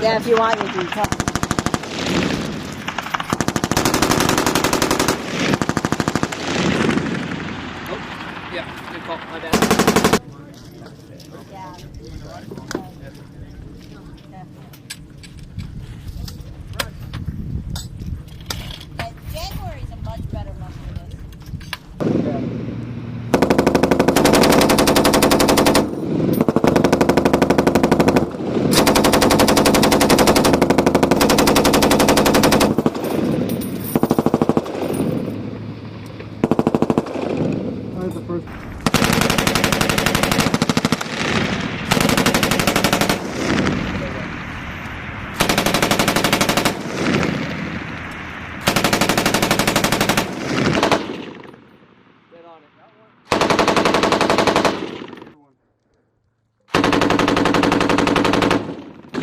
Yeah, if you want, you can talk. Oh, yeah, good call. My bad. Yeah. January is a much better month for this.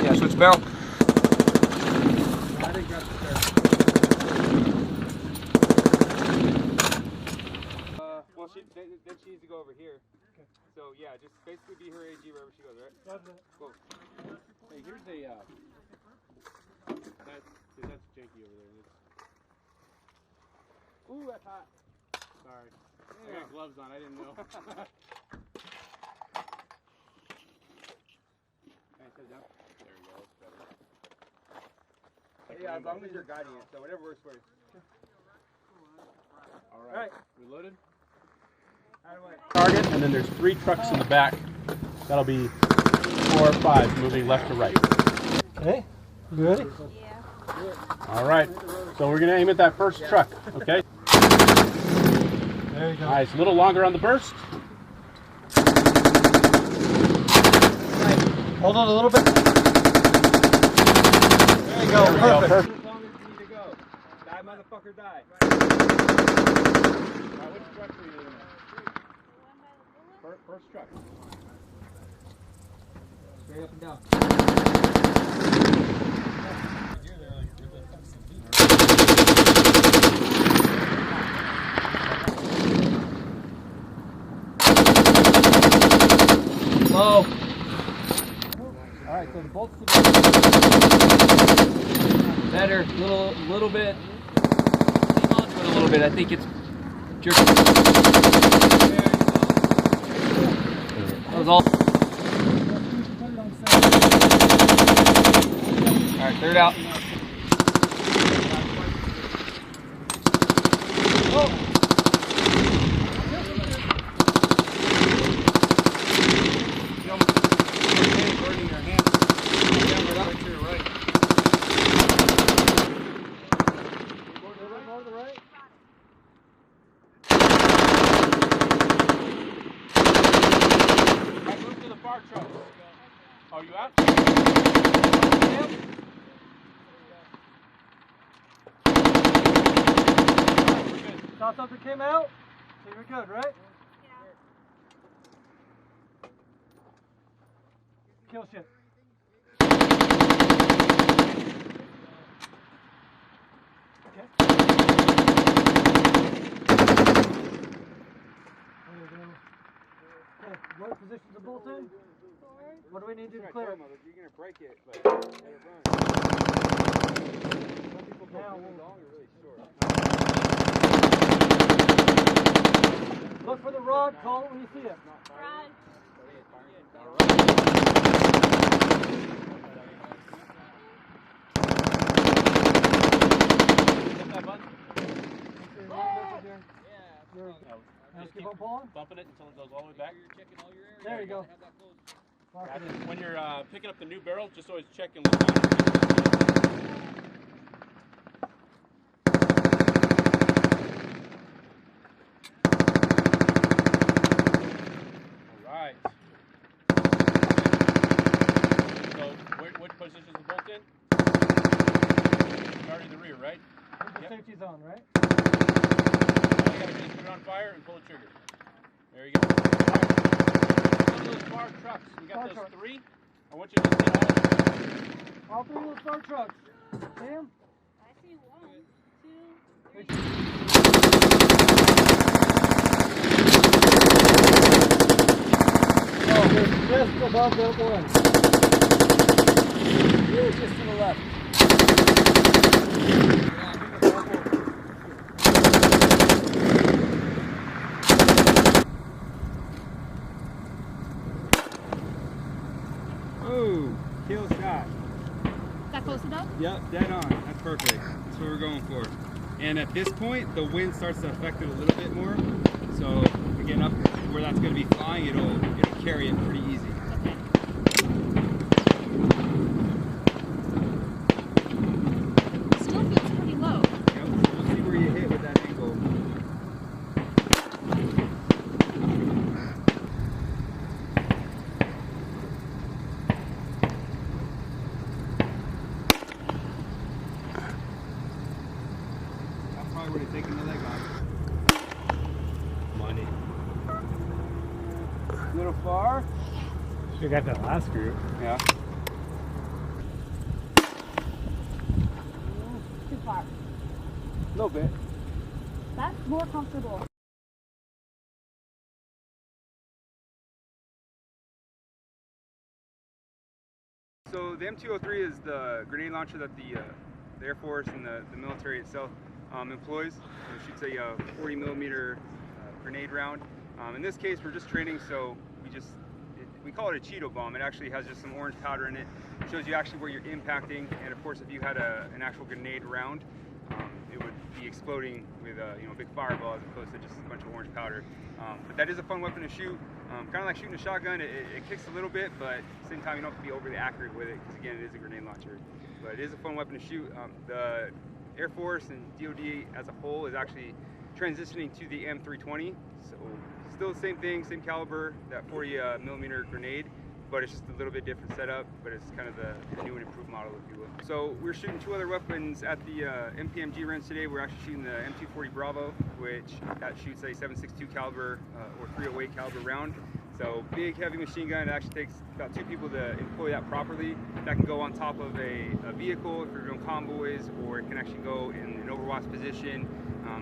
Yeah, switch barrel. Well, then she needs to go over here. Okay. So yeah, just basically be her AG wherever she goes, right? Cool. Hey, here's a that's janky over there. Ooh, that's hot. Sorry. I got gloves on. I didn't know. There we go. That's better. Yeah, as long as you're guiding it, so whatever works for you. All right. We loaded. How do I? Target, and then there's 3 trucks in the back. That'll be 4 or 5 moving left to right. Okay, you ready? Yeah. All right. So we're gonna aim at that first truck. Okay. There you go. Nice. A little longer on the burst. Hold on a little bit. There you go. There we go. Perfect. As long as you need to go. Die, motherfucker, die. Which truck are you in? First truck. Straight up and down. Slow. All right, so the bolts to Better. Little bit. Hang on to it a little bit. I think it's jerking. That was all. All right, third out. Oh. Burning your hands. Camera right to your right. the right. Right, move to the far truck. Are you out? Saw something came out? So you're good, right? Kill shit. Okay. Okay, what position's the bolt in? What do we need to do to clear it? You're gonna break it, but let it run. Some people go really long or really short. Look for the rod, call it when you see it. Rod. Just keep bumping it until it goes all the way back. There you go. When you're picking up the new barrel, just always check and Alright. So, which position is the bolt in? Starting the rear, right? The safety's on, right? All you gotta do is put it on fire and pull the trigger. There you go. Alright. One of those far trucks. We got those 3. I want you to just hit all 3 of those far trucks. Sam? I see 1, 2, 3. Oh, there's just above that one. Just to the left. Oh, kill shot. Is that close enough? Yep, dead on. That's perfect. That's what we're going for. And at this point, the wind starts to affect it a little bit more. So again, up where that's going to be flying, it'll carry it pretty easy. Okay. Still feels pretty low. Yep. We'll see where you hit with that angle. That probably would have taken the leg off. Money. A little far. You got that last group. Yeah. Too far. A little bit. That's more comfortable. So the M240 is the grenade launcher that the Air Force and the military itself employs. It shoots a 40 millimeter grenade round. In this case, we're just training, so we call it a Cheeto bomb. It actually has just some orange powder in it. It shows you actually where you're impacting, and of course, if you had an actual grenade round, it would be exploding with a big fireball as opposed to just a bunch of orange powder. But that is a fun weapon to shoot. Kind of like shooting a shotgun. It kicks a little bit, but at the same time, you don't have to be overly accurate with it because again, it is a grenade launcher. But it is a fun weapon to shoot. The Air Force and DoD as a whole is actually transitioning to the M240. So still the same thing, same caliber, that 40 millimeter grenade, but it's just a little bit different setup, but it's kind of the new and improved model, if you will. So we're shooting two other weapons at the MPMG range today. We're actually shooting the M240 Bravo, which that shoots a 7.62 caliber or 308 caliber round. So big, heavy machine gun. It actually takes about 2 people to employ that properly. That can go on top of a vehicle if you're doing convoys, or it can actually go in an overwatch position.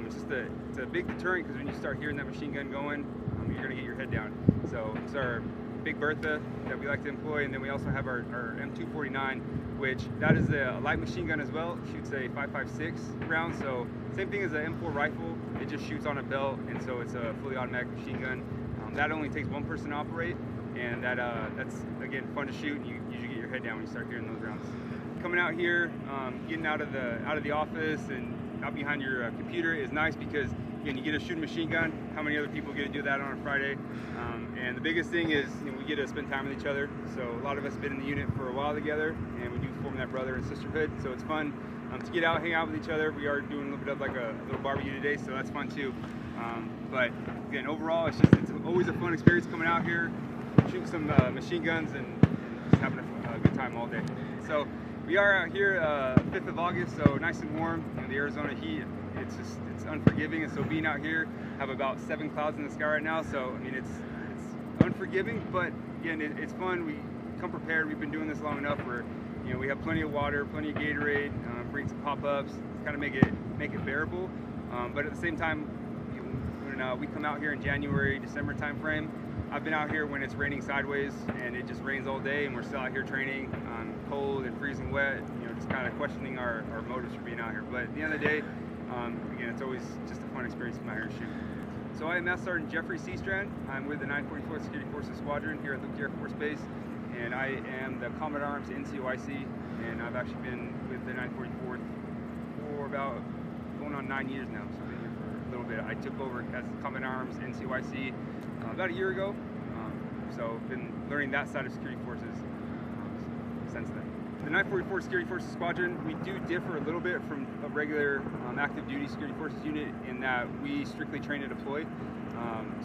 It's a big deterrent because when you start hearing that machine gun going, you're gonna get your head down. So it's our Big Bertha that we like to employ, and then we also have our M249, which that is a light machine gun as well. It shoots a 5.56 round, so same thing as an M4 rifle. It just shoots on a belt, and so it's a fully automatic machine gun. That only takes 1 person to operate, and that's again fun to shoot. And you usually get your head down when you start hearing those rounds. Coming out here, getting out of the office and out behind your computer is nice because again, you get to shoot a machine gun. How many other people get to do that on a Friday? And the biggest thing is we get to spend time with each other. So a lot of us have been in the unit for a while together, and we do form that brother and sisterhood. So it's fun to get out, hang out with each other. We are doing a little bit of like a little barbecue today, so that's fun too. But again, overall, it's always a fun experience coming out here, shooting some machine guns, and just having a good time all day. So we are out here 5th of August, so nice and warm. The Arizona heat, it's unforgiving, and so being out here, have about 7 clouds in the sky right now. So I mean, it's unforgiving, but again, it's fun. We come prepared. We've been doing this long enough where we have plenty of water, plenty of Gatorade, bring some pop-ups, kind of make it bearable. But at the same time, when we come out here in January, December time frame, I've been out here when it's raining sideways and it just rains all day, and we're still out here training, cold and freezing wet. Just kind of questioning our motives for being out here. But at the end of the day, again, it's always just a fun experience to come out here and shoot. So I am Master Sergeant Jeffrey Seastrand. I'm with the 944th Security Forces Squadron here at Luke Air Force Base, and I am the Combat Arms NCOIC, and I've actually been with the 944th for about going on 9 years now, so I've been here for a little bit. I took over as Combat Arms NCOIC about a year ago, so I've been learning that side of security forces since then. The 944 Security Forces Squadron, we do differ a little bit from a regular active duty security forces unit in that we strictly train to deploy.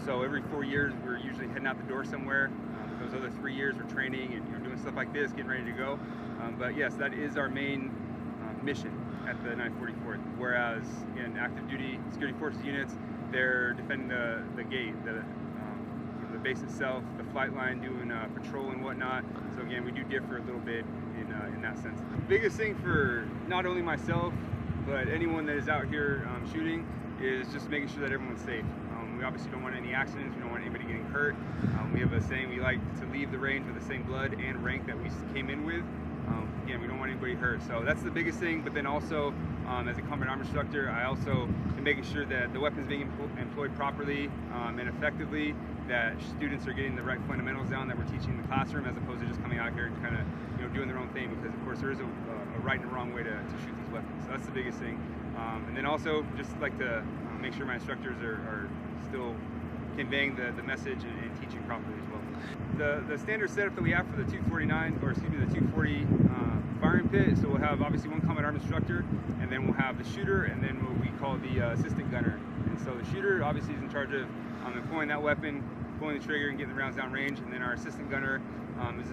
So every 4 years we're usually heading out the door somewhere. Those other 3 years we're training and doing stuff like this, getting ready to go. But yes, that is our main mission at the 944th. Whereas in active duty security forces units, they're defending the gate, the base itself, the flight line, doing patrol and whatnot. So again, we do differ a little bit in that sense. The biggest thing for not only myself, but anyone that is out here shooting is just making sure that everyone's safe. We obviously don't want any accidents, we don't want anybody getting hurt. We have a saying, we like to leave the range with the same blood and rank that we came in with. Again, we don't want anybody hurt. So that's the biggest thing. But then also, as a combat arms instructor, I also am making sure that the weapons being employed properly and effectively, that students are getting the right fundamentals down that we're teaching in the classroom, as opposed to just coming out here and kind of doing their own thing, because of course there is a right and a wrong way to shoot these weapons. So that's the biggest thing. And then also just like to make sure my instructors are still conveying the message and teaching properly as well. The standard setup that we have for the 249, or excuse me, the 240 firing pit, so we'll have obviously one combat arms instructor, and then we'll have the shooter, and then what we call the assistant gunner. And so the shooter obviously is in charge of employing that weapon, pulling the trigger and getting the rounds down range, and then our assistant gunner is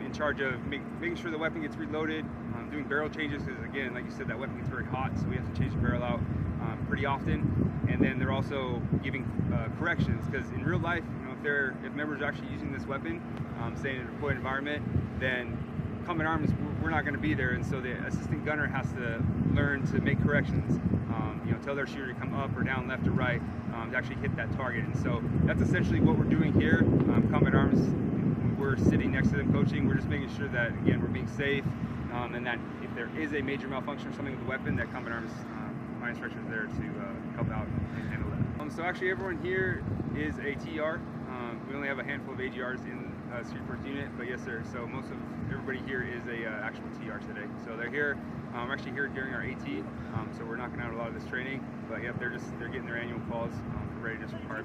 in charge of making sure the weapon gets reloaded, doing barrel changes, because again, like you said, that weapon gets very hot, so we have to change the barrel out pretty often. And then they're also giving corrections, because in real life, if members are actually using this weapon, say in a deployed environment, then combat arms, we're not going to be there, and so the assistant gunner has to learn to make corrections, tell their shooter to come up or down, left or right, to actually hit that target. And so that's essentially what we're doing here. Combat arms, we're sitting next to them coaching. We're just making sure that, again, we're being safe, and that if there is a major malfunction or something with the weapon, that combat arms, my instructor is there to help out and handle that. So actually everyone here is a TR. We only have a handful of AGRs in Street Force unit, but yes sir, so most of everybody here is a actual TR today. So they're here, we're actually here during our AT, so we're knocking out a lot of this training, but yeah, they're getting their annual calls for readiness requirements.